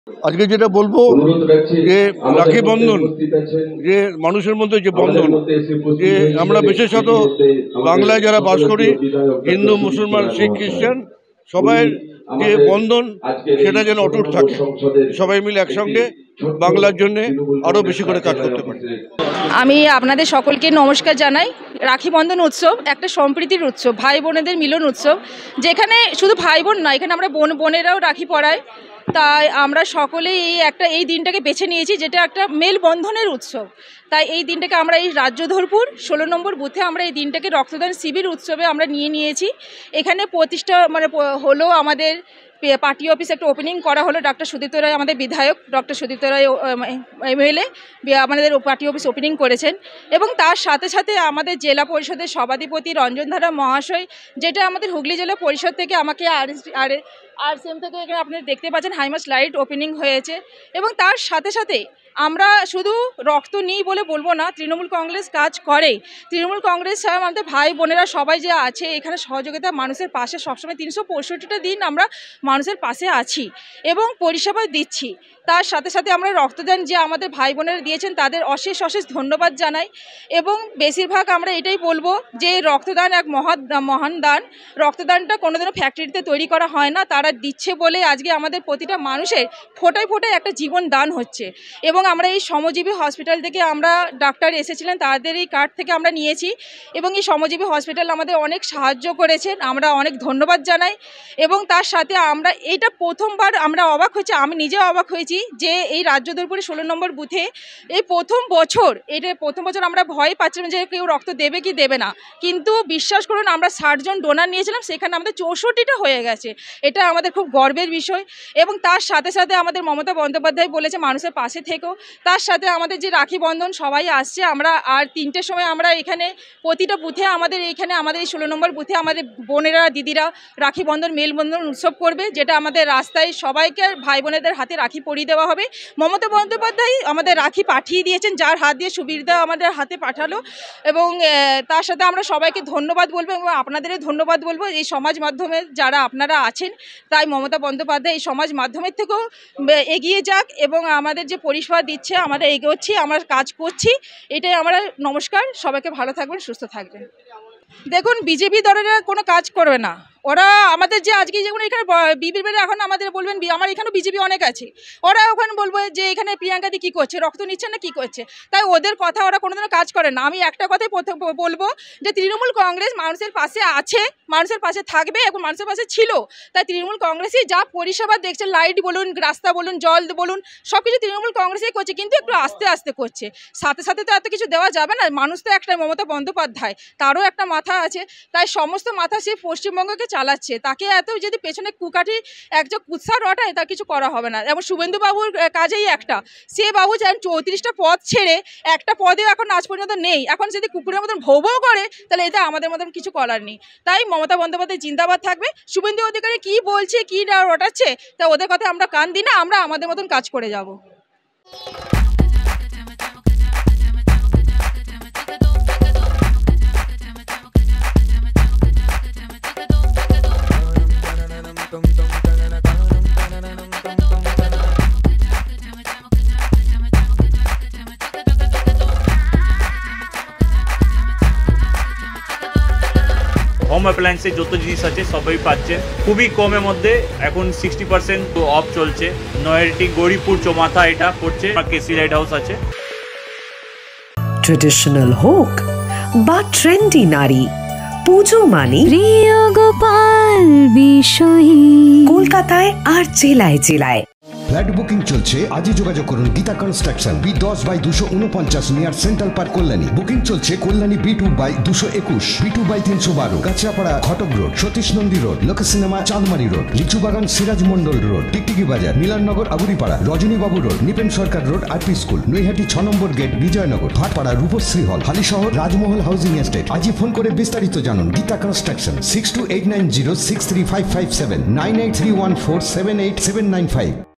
আজকে যেটা বলবো যে রাখি বন্ধন, যে মানুষের মধ্যে যে বন্ধন, যে আমরা বিশেষত বাংলায় যারা বাস করি, হিন্দু, মুসলমান, শিখ, খ্রিস্টান, সবাই যে বন্ধন সেটা যেন অটুট থাকে। সবাই মিলে একসঙ্গে বাংলার জন্য আরো বেশি করে কাজ করতে পারি। আমি আপনাদের সকলকে নমস্কার জানাই। রাখি বন্ধন উৎসব একটা সম্প্রীতির উৎসব, ভাই বোনেদের মিলন উৎসব, যেখানে শুধু ভাই বোন নয়, এখানে আমরা বোনেরাও রাখি পরাই। তাই আমরা সকলেই এই দিনটাকে বেছে নিয়েছি, যেটা একটা মেলবন্ধনের উৎসব। তাই এই দিনটাকে আমরা এই রাজ্যধরপুর 16 নম্বর বুথে আমরা এই দিনটাকে রক্তদান শিবির উৎসবে আমরা নিয়েছি। এখানে প্রতিষ্ঠা হলো আমাদের পার্টি অফিস একটা ওপেনিং করা হলো। ডক্টর সুদীপ্ত রায়, আমাদের বিধায়ক ডক্টর সুদীপ্ত রায় এমএলএ আমাদের পার্টি অফিস ওপেনিং করেছেন। এবং তার সাথে সাথে আমাদের জেলা পরিষদের সভাধিপতি রঞ্জনধারা মহাশয়, যেটা আমাদের হুগলি জেলা পরিষদ থেকে আমাকে আরসিএম থেকে এখানে আপনারা দেখতে পাচ্ছেন হাইমাস লাইট ওপেনিং হয়েছে। এবং তার সাথে সাথে আমরা শুধু রক্ত নিই বলে বলবো না, তৃণমূল কংগ্রেস কাজ করে। তৃণমূল কংগ্রেস আমাদের ভাই বোনেরা সবাই যে আছে এখানে সহযোগিতা, মানুষের পাশে সবসময় 365টা দিন আমরা মানুষের পাশে আছি এবং পরিষেবা দিচ্ছি। তার সাথে সাথে আমরা রক্তদান যে আমাদের ভাই বোনেরা দিয়েছেন তাদের অশেষ অশেষ ধন্যবাদ জানাই। এবং বেশিরভাগ আমরা এটাই বলবো যে রক্তদান এক মহান দান। রক্তদানটা কোনোদিনও ফ্যাক্টরিতে তৈরি করা হয় না, তারা দিচ্ছে বলে আজকে আমাদের প্রতিটা মানুষের ফোটায় ফোটায় একটা জীবন দান হচ্ছে। এবং আমরা এই শ্রমজীবী হসপিটাল থেকে আমরা ডাক্তার এসেছিলেন, তাদের এই কার্ড থেকে আমরা নিয়েছি এবং এই শ্রমজীবী হসপিটাল আমাদের অনেক সাহায্য করেছেন, আমরা অনেক ধন্যবাদ জানাই। এবং তার সাথে আমরা এইটা প্রথমবার আমরা অবাক হয়েছি, আমি নিজেও অবাক হয়েছি যে এই রাজ্যধরপুরে 16 নম্বর বুথে এই প্রথম বছর আমরা ভয় পাচ্ছিলাম যে কেউ রক্ত দেবে কি দেবে না, কিন্তু বিশ্বাস করুন আমরা 60 জন ডোনার নিয়েছিলাম, সেখানে আমাদের 64টা হয়ে গেছে। এটা আমাদের খুব গর্বের বিষয়। এবং তার সাথে সাথে আমাদের মমতা বন্দ্যোপাধ্যায় বলেছে মানুষের পাশে থেকেও। তার সাথে আমাদের যে রাখি বন্ধন সবাই আসছে, আমরা আর 3টের সময় আমরা এখানে প্রতিটা বুথে আমাদের এই 16 নম্বর বুথে আমাদের বোনেরা দিদিরা রাখি বন্ধন মেলবন্ধন উৎসব করবে, যেটা আমাদের রাস্তায় সবাইকে ভাই বোনেদের হাতে রাখি পরিয়ে দেওয়া হবে। মমতা বন্দ্যোপাধ্যায় আমাদের রাখি পাঠিয়ে দিয়েছেন, যার হাত দিয়ে সুবিধা আমাদের হাতে পাঠালো। এবং তার সাথে আমরা সবাইকে ধন্যবাদ বলবো এবং আপনাদেরও ধন্যবাদ বলবো এই সমাজ মাধ্যমে যারা আপনারা আছেন। তাই মমতা বন্দ্যোপাধ্যায় এই সমাজ মাধ্যমের থেকেও এগিয়ে যাক এবং আমাদের যে পরিষেবা দিচ্ছে আমরা এগোচ্ছি, আমরা কাজ করছি, এটাই আমরা নমস্কার। সবাইকে ভালো থাকবেন, সুস্থ থাকবেন। দেখুন, বিজেপি দলেরা কোনো কাজ করবে না। ওরা আমাদের যে আজকে যেমন এখানে বিবির বেড়ে এখন আমাদের বলবেন আমার এখানেও বিজেপি অনেক আছে, ওরা ওখানে বলবো যে এখানে প্রিয়াঙ্কাদি কী করছে, রক্ত নিচ্ছে না কী করছে। তাই ওদের কথা ওরা কোনোদিনও কাজ করে না। আমি একটা কথাই বলবো যে তৃণমূল কংগ্রেস মানুষের পাশে আছে, মানুষের পাশে থাকবে এবং মানুষের পাশে ছিল। তাই তৃণমূল কংগ্রেসই যা পরিষেবা দেখছে, লাইট বলুন, রাস্তা বলুন, জল বলুন, সব কিছু তৃণমূল কংগ্রেসই করছে, কিন্তু একটু আস্তে আস্তে করছে। সাথে সাথে তো এত কিছু দেওয়া যাবে না। মানুষ তো একটা মমতা বন্দ্যোপাধ্যায়, তারও একটা মাথা আছে, তাই সমস্ত মাথা সে পশ্চিমবঙ্গকে চালাচ্ছে। তাকে এত যদি পেছনে কুকাঠি একজন কুৎসা রটায় তা কিছু করা হবে না। এবং শুভেন্দু বাবুর কাজেই একটা, সে বাবু যেন 34টা পদ ছেড়ে একটা পদেও এখন আজ পর্যন্ত নেই। এখন যদি কুকুরের মতন ভৌ ভৌ করে তাহলে এটা আমাদের মতন কিছু করার নেই। তাই মমতা বন্দ্যোপাধ্যায় জিন্দাবাদ থাকবে। শুভেন্দু অধিকারী কি বলছে, কি রটাচ্ছে, তা ওদের কথা আমরা কান দিই না, আমরা আমাদের মতন কাজ করে যাব। হোম অ্যাপ্লায়েন্সে যত জিনিস আছে সবই পাচ্ছে খুবই কমের মধ্যে। এখন 60% অফ চলছে। নয়ারটি গৌরীপুর চৌমাথা এটা পড়ছে, কেসি লাইট হাউস আছে। ট্রেডিশনাল হোক বা ট্রেন্ডি নারী, পুজো মানে প্রিয় গোপাল বিষয়ী কলকাতায় আর জেলায় জেলায়। ফ্ল্যাট বুকিং চলছে, আজই যোগাযোগ করুন Gita construction, B10/249 near central park, Kalyani. Booking চলছে কল্যাণী B2/221, B2/312, কাঁচরাপাড়া ঘটক রোড, সতীশ নন্দী রোড, লোক সিনেমা চাঁদমারি রোড, লিচুবাগান সিরাজ মন্ডল রোড, টিকটিকি বাজার, মিলননগর আগুরিপাড়া, রজনীবাবু রোড, নিপেন সরকার রোড, আরপি স্কুল, নৈহাটি 6 নম্বর গেট, বিজয়নগর, ভাটপাড়া, রূপশ্রী হল, হালিশহর, রাজমহল হাউজিং এস্টেট। আজই ফোন করে বিস্তারিত জানুন। গীতা কনস্ট্রাকশন 6289063557, 9831478795।